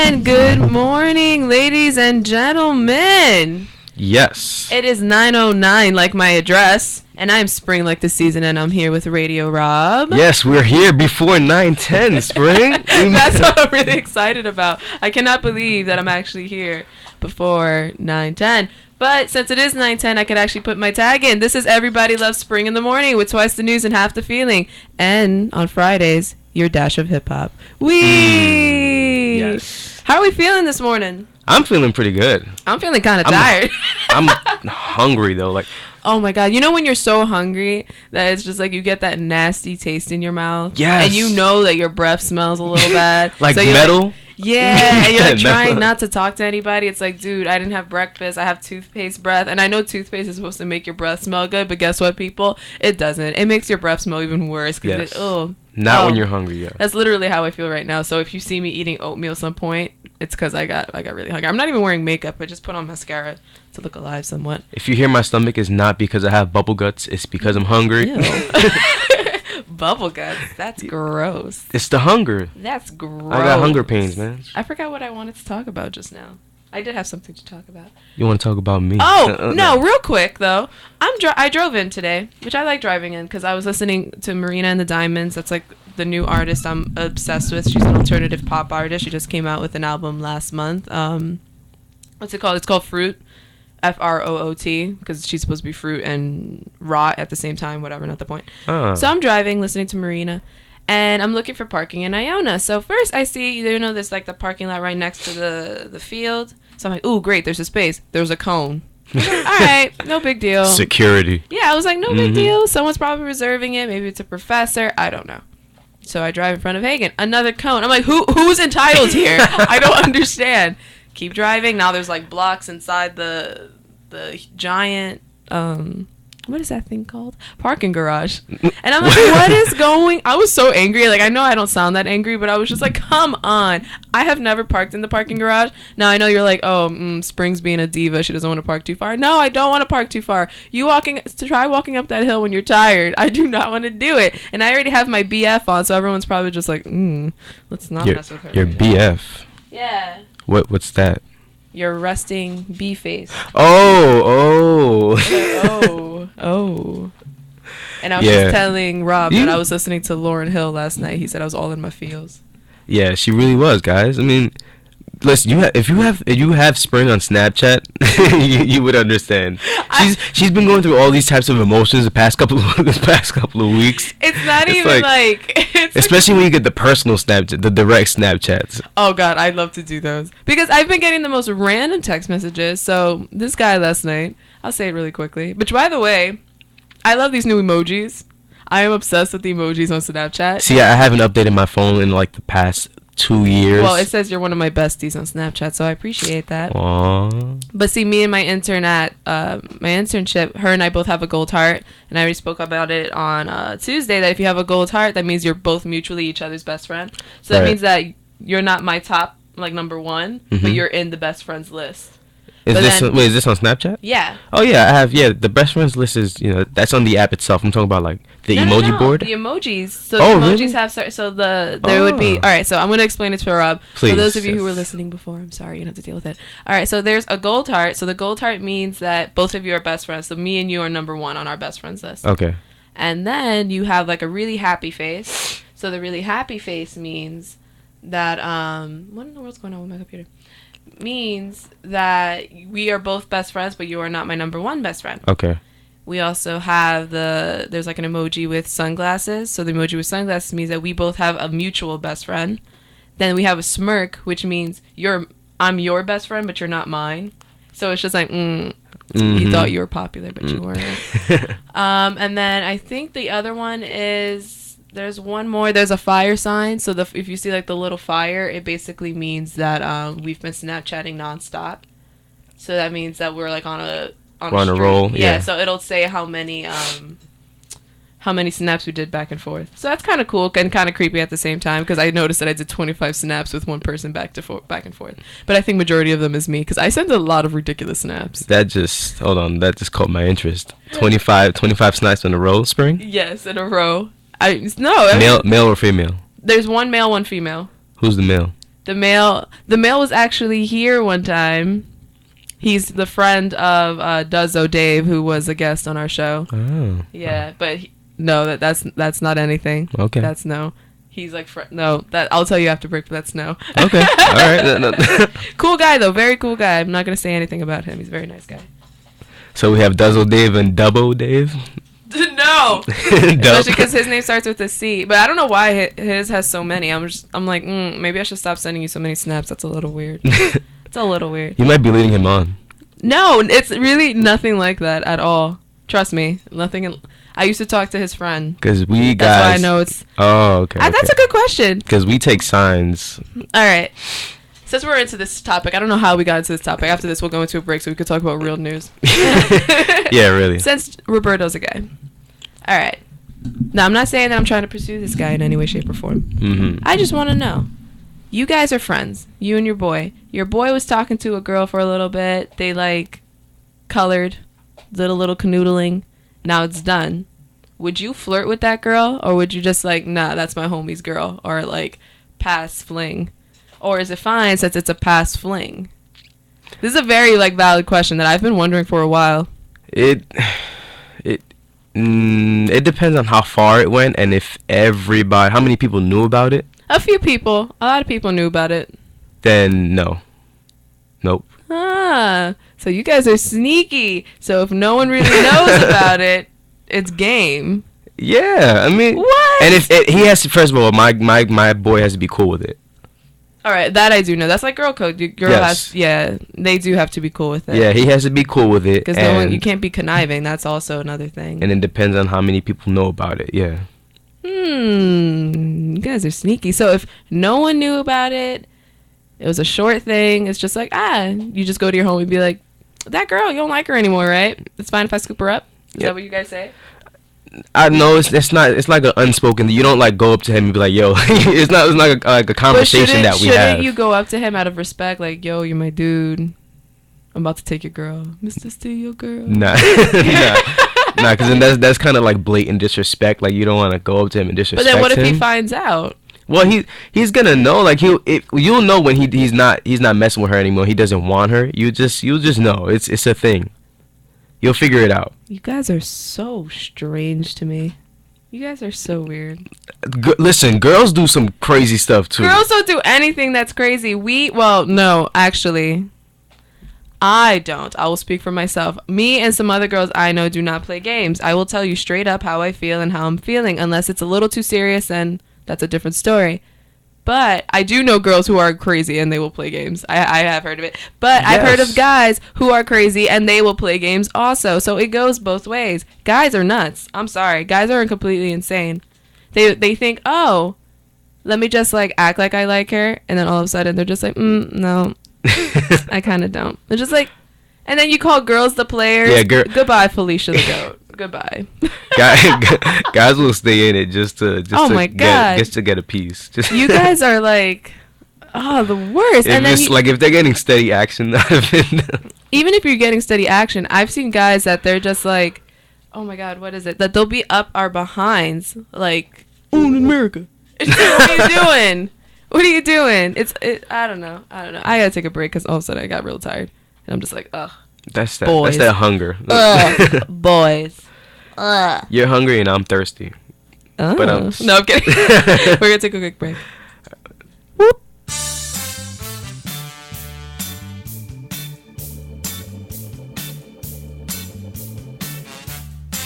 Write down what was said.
And good morning, ladies and gentlemen. Yes. It is 9:09 like my address, and I'm Spring like the season, and I'm here with Radio Rob. Yes, we're here before 9:10, Spring. That's what I'm really excited about. I cannot believe that I'm actually here before 9:10. But since it is 9:10, I could actually put my tag in. This is Everybody Loves Spring in the Morning with twice the news and half the feeling. And on Fridays, your dash of hip-hop. Wee! Yes. How are we feeling this morning? I'm feeling pretty good. I'm feeling kind of tired. I'm hungry, though. Like, oh, my God. You know when you're so hungry that it's just like you get that nasty taste in your mouth? Yes. And you know that your breath smells a little bad. like so metal? Like, yeah, and you're like trying Metal. not to talk to anybody. It's like, dude, I didn't have breakfast. I have toothpaste breath. And I know toothpaste is supposed to make your breath smell good, but guess what, people? It doesn't. It makes your breath smell even worse. Yes. Not when you're hungry, yeah. That's literally how I feel right now. So if you see me eating oatmeal at some point, it's because I got really hungry. I'm not even wearing makeup. I just put on mascara to look alive somewhat. If you hear my stomach is not because I have bubble guts, it's because I'm hungry. Bubble guts. That's gross. It's the hunger. That's gross. I got hunger pains, man. I forgot what I wanted to talk about just now. I did have something to talk about. You want to talk about me? Oh, no, real quick, though. I drove in today, which I like driving in because I was listening to Marina and the Diamonds. That's like the new artist I'm obsessed with. She's an alternative pop artist. She just came out with an album last month. What's it called? It's called Fruit. F-R-O-O-T, because she's supposed to be fruit and rot at the same time, whatever, not the point. So I'm driving, listening to Marina, and I'm looking for parking in Iona. So first I see, there's like the parking lot right next to the field. So I'm like, ooh, great, there's a space. There's a cone. All right, no big deal. Security. Yeah, I was like, no big deal. Someone's probably reserving it. Maybe it's a professor. I don't know. So I drive in front of Hagen. Another cone. I'm like, who's entitled here? I don't understand. Keep driving. Now there's like blocks inside the giant what is that thing called? Parking garage. And I'm like, what is going? I was so angry. Like, I know I don't sound that angry, but I was just like, come on. I have never parked in the parking garage. Now I know you're like, oh, Spring's being a diva. She doesn't want to park too far. No, I don't want to park too far. Try walking up that hill when you're tired. I do not want to do it. And I already have my BF on, so everyone's probably just like, let's not mess with her. Your BF. Yeah. What's that? Your resting bee face. Oh. And I was just telling Rob that I was listening to Lauryn Hill last night. He said I was all in my feels. Yeah, she really was, guys. I mean, listen, if you have Spring on Snapchat, you would understand. She's been going through all these types of emotions the past couple of weeks. It's not even like especially when you get the personal Snapchat, the direct Snapchats. Oh God, I'd love to do those because I've been getting the most random text messages. So this guy last night, I'll say it really quickly. Which, by the way, I love these new emojis. I am obsessed with the emojis on Snapchat. See, I haven't updated my phone in like the past 2 years. Well, it says you're one of my besties on Snapchat, so I appreciate that. Aww. But see, me and my intern at my internship, her and I both have a gold heart, and I already spoke about it on Tuesday, that if you have a gold heart, that means you're both mutually each other's best friend. So that means that you're not my top, like, number one, but you're in the best friends list. Is this on Snapchat? Yeah. Oh yeah, I have. Yeah, the best friends list is that's on the app itself. I'm talking about like the emoji board. The emojis. So the emojis have there would be. All right, so I'm gonna explain it to Rob. Please. For those of you who were listening before, I'm sorry you don't have to deal with it. All right, so there's a gold heart. So the gold heart means that both of you are best friends. So me and you are number one on our best friends list. Okay. And then you have like a really happy face. So the really happy face means that what in the world's going on with my computer? Means that we are both best friends, but you are not my number one best friend. Okay. We also have there's like an emoji with sunglasses. So the emoji with sunglasses means that we both have a mutual best friend. Then we have a smirk, which means I'm your best friend, but you're not mine. So it's just like, you thought you were popular, but you weren't. And then I think the other one is, there's one more. There's a fire sign. So if you see like the little fire, it basically means that we've been Snapchatting nonstop. So that means that we're like on a roll. Yeah. So it'll say how many snaps we did back and forth. So that's kind of cool and kind of creepy at the same time because I noticed that I did 25 snaps with one person back and forth. But I think majority of them is me because I send a lot of ridiculous snaps. That just caught my interest. 25 snaps in a row, Spring? Yes, in a row. Male or female? There's one male, one female. Who's the male? The male was actually here one time. He's the friend of Duzzo Dave, who was a guest on our show. Oh. Yeah, but no, that's not anything. Okay. That's no. He's like no. That I'll tell you after break. But that's no. Okay. All right. No. Cool guy though, very cool guy. I'm not gonna say anything about him. He's a very nice guy. So we have Duzzle Dave and Dubbo Dave. No, especially because his name starts with a C. But I don't know why his has so many. I'm like, maybe I should stop sending you so many snaps. That's a little weird. It's a little weird. You might be leading him on. No, it's really nothing like that at all. Trust me, nothing. I used to talk to his friend. Because we guys. That's why I know it's. Oh, okay. That's a good question. Because we take signs. All right. Since we're into this topic, I don't know how we got into this topic. After this, we'll go into a break so we could talk about real news. Yeah, really. Since Roberto's a guy. All right. Now, I'm not saying that I'm trying to pursue this guy in any way, shape, or form. Mm-hmm. I just want to know. You guys are friends. You and your boy. Your boy was talking to a girl for a little bit. They, like, colored. Did a little canoodling. Now it's done. Would you flirt with that girl? Or would you just, like, nah, that's my homie's girl? Or, like, pass fling? Or is it fine since it's a past fling? This is a very, like, valid question that I've been wondering for a while. It depends on how far it went and if how many people knew about it. A few people. A lot of people knew about it. Then no. Nope. Ah, so you guys are sneaky. So if no one really knows about it, it's game. Yeah, I mean. What? And if he has to, first of all, my boy has to be cool with it. All right, that I do know. That's like girl code. Your girl has, they do have to be cool with it. Yeah, he has to be cool with it. Because you can't be conniving. That's also another thing. And it depends on how many people know about it. Yeah. You guys are sneaky. So if no one knew about it, it was a short thing. It's just like you just go to your home and be like, that girl, you don't like her anymore, right? It's fine if I scoop her up. Is that what you guys say? I know it's not. It's like an unspoken. You don't like go up to him and be like, "Yo," it's not like a conversation that we have. Shouldn't you go up to him out of respect, like, "Yo, you're my dude. I'm about to take your girl, Mr. Steal your girl." Nah, because then that's kind of like blatant disrespect. Like you don't want to go up to him and disrespect him. But then what if he finds out? Well, he's gonna know. Like you'll know when he's not messing with her anymore. He doesn't want her. You'll just know. It's a thing. You'll figure it out. You guys are so strange to me. You guys are so weird. Listen, girls do some crazy stuff too. Girls don't do anything that's crazy. No, actually, I don't. I will speak for myself. Me and some other girls I know do not play games. I will tell you straight up how I feel and how I'm feeling. Unless it's a little too serious, then that's a different story. But I do know girls who are crazy and they will play games. I have heard of it. But yes. I've heard of guys who are crazy and they will play games also. So it goes both ways. Guys are nuts. I'm sorry. Guys are completely insane. They think, oh, let me just like act like I like her. And then all of a sudden they're just like, no, I kind of don't. They're just like, and then you call girls the players. Yeah, goodbye, Felicia the Goat. Goodbye. Guys will stay in it just to get a piece. You guys are like, the worst. And then if they're getting steady action out of it. Even if you're getting steady action, I've seen guys that they're just like, oh my God, what is it? That they'll be up our behinds, like, in America. What are you doing? What are you doing? I don't know. I gotta take a break because all of a sudden I got real tired, and I'm just like, ugh. That's that hunger. Boys. You're hungry and I'm thirsty. Oh. No, I'm kidding. We're gonna take a quick break.